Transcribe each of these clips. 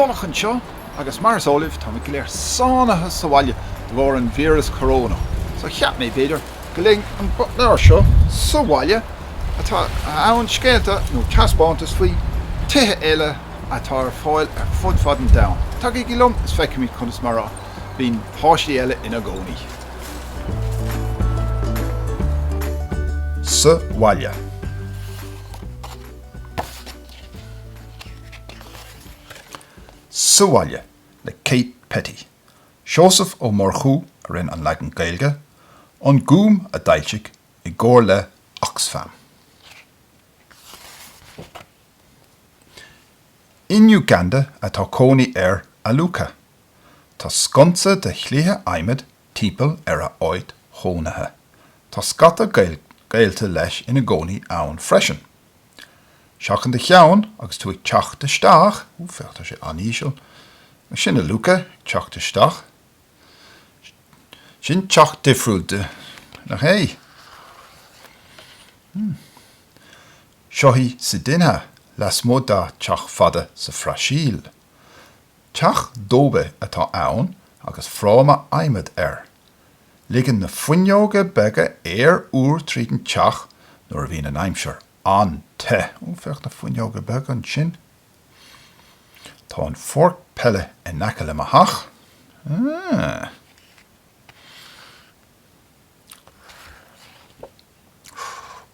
dolachan seo agus mar sóilh tá go léir sánathe sa bhaile do bhór an víras corona. So cheap mé beidir go léir an butnáir seo sa bhaile atá ann scéalta nó ceaspáintas faoi tithe eile atá ar fáil ar fud fadan da. Tá go lom is feicimí chunas mar bhín páistí eile ina gcónaí. Sa bhaile. Sa bhaile le Kate Petty. Seosamh ó Morchú a rinn an legan Gaeilge, an gúm a dailteach I gcóir le Oxfam. In Uganda atá cónaí ar Aluka. Tá sconsa de chluthe aimid timpeall ar a áid chónathe. Tá scata gaeilta leis ina gcónaí ann freisin. Seachan de cheann agus tú ag teach de steach, feachtar sé aníisiil, sin Aluka teach de steach. Sin teach difriúlte nach hé. Seohí sa dinne las mó da teach fada sa frasíl. Teach dóbe atá ann agus fráma aimid ar. Ligan na fuinneoga bega úr tríden teach nuair a bhín an aimseir an te. Fecht na fuinneoga bega an sin. Tá an fork pelle in naca le mahach.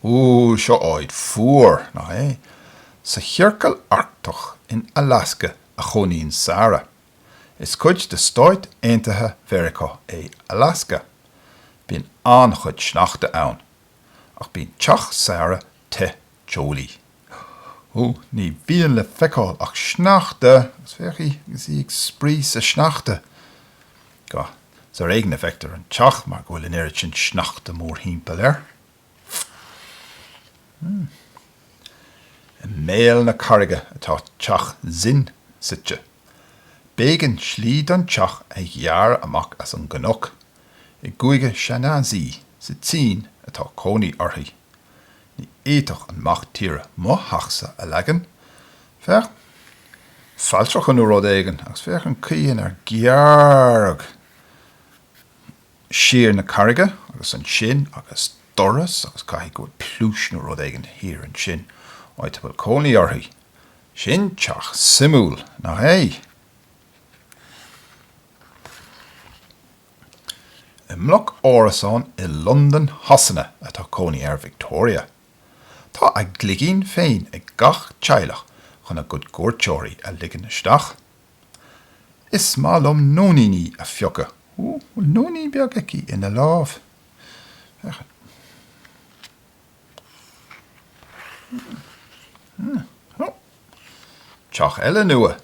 Seo áid fuair nach é. Sa chearcail arctach in Alaska a choníonn Sarah. Is cuid de stáit aontaithe Mheiriceá é Alaska. Bíonn an chud sneachta ann, ach bíonn teach Sarah te Jolie. Ní bhíonn le feiceáil ach sneachta, gus féchaí gus ag sprí sa sneachta. Ga, sa réigen effectar an teach mar go bhfuil in éirid sin sneachta mór hímpel ar. An méal na carige atá teach zin sitse. Bégan slíd an teach ag ghearr amach as an gnok. I gcuige seanazí sa tín atá cónaí orthaí. Ní éitoch an macht tíre mo hachsa a legan. Feach faltrach an rud éigen agus feach an cían ar gearg. Siar na carige agus an sin agus doras agus caithí go plúis na rud éigen hir an sin. Oit bhfuil cónaí orthaí. Sin teach simúl nach é. I mloch árasán I London hasanna atá cónaí ar Victoria. Tá ag gligín féin ag gach teilech chun a go gcuirteoirí a ligean isteach. Is málum nóníní a fiocha. Nóní beag aici ina lámh. Teach eile nua.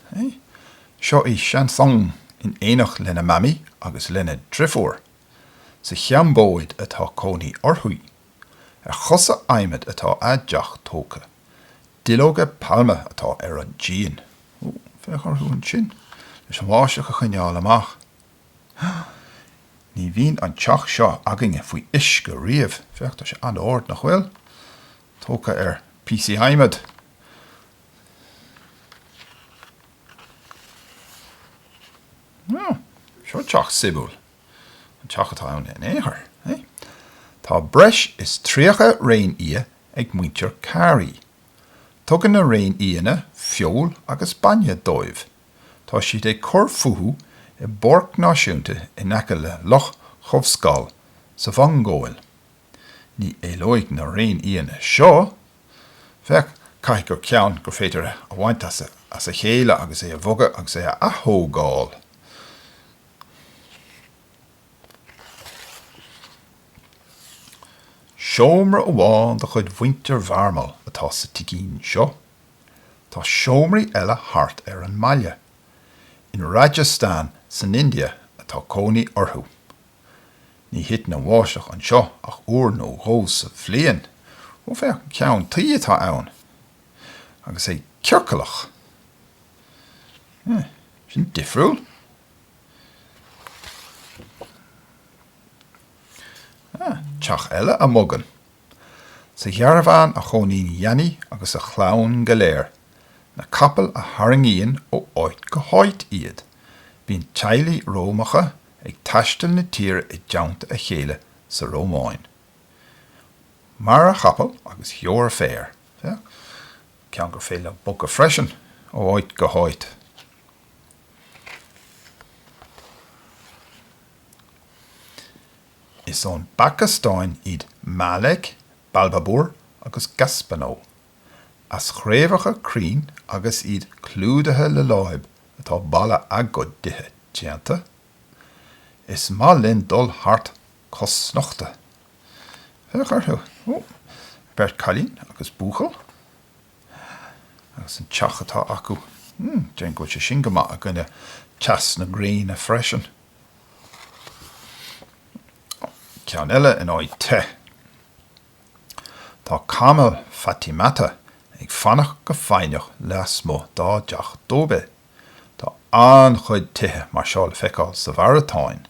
Seo I seansong in éanach lena mami agus lena drifór. Sa cheambóid atá cónaí orthuí. Ar chosa aimid atá adteach tóca. Dilóga palma atá ar an díon. Feach orthú an sin. Leis an bháiseach a chuineáil amach. Ní bhín an teach seo aginge faoi is go riamh. Feachtar sé an ord nach bhfuil. Tóca ar PC aimid. Seo teach sibúl. An teach atá ann in éair. Tá breis is tríocha réin ia ag muintear cáraí. Tugann na réin íana fiol agus banne dóibh. Tá siad ag cur futhú I borc náisiúnta in aice le loch chomhscáil sa bhangóil. Ní éilóigh na réin íana seo. Feach caith gur ceann gur féidir a bhaint as a chéile agus é a bhoga agus é a athógáil. Seomra amháin de chud bhaintear bharmal atá sa tigín seo. Tá seomraí eile thart ar an maille. In Rajasthan san India atá cónaí orthú. Ní hit na bháiseach an seo ach uair nó rós sa bhliain. Feach ceann tí atá ann. Agus é cearcalach. Sin difriúil. Teach eile a mogan. Sa ghearbhán a chonín Yanni agus a chlán go léir. na capal a haringíon ó áit go háit iad. Bhín teili Rómacha ag taistil na tíre I deanta a chéile sa Rómáin. Mar a chapel agus heor fér. Cean gur féile boca freisin ó áit go háit. Is ón Bacastáin iad Malek, Balbabúr agus Gaspanó. As chréimhacha crín agus iad clúdathe le láib atá balla agod dithe déanta. Is má linn dul hart cosnochta. Bert Calín agus Búchal. Agus an teachatá acu. Déan go sé sin go maith a gine teas na grín a freisin. Cean eile in áid te. Tá Camel Fatimata ag fannach go faineach leas mó dá deach dóbe. Tá an chuid tithe mar seáil feicáil sa Bharatáin.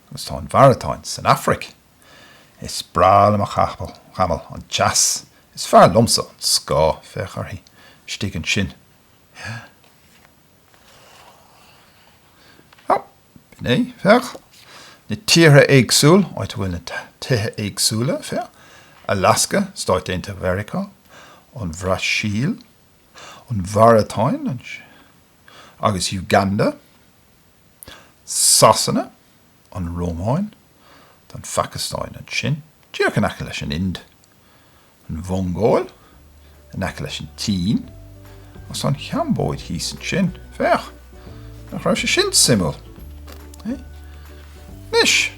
Agus tá an Bharatáin san Afric. Is brála a chamel an jazz. Is fear lumsa an scá fechar hí stígan sin. Bné, fech. Na tíre éagsúil, áit bhfuil na tithe éagsúla fech. Alaska, stáit déanta America. An Bhraisíl. An Bharatáin. Agus Uganda. Sasana. An Rómáin. An Phacastáin an sin. Díoch an aice leis an Ind. An Mhongáil. An aice leis an Tín. As an cheambóid hís an sin. Fech. Nach raibh sé sin simúl. Nis.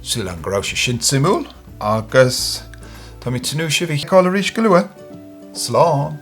Súil an gráibh sé sin simúl. Agus tá mí tunú sibh ag cáil a rís go luath. Slán.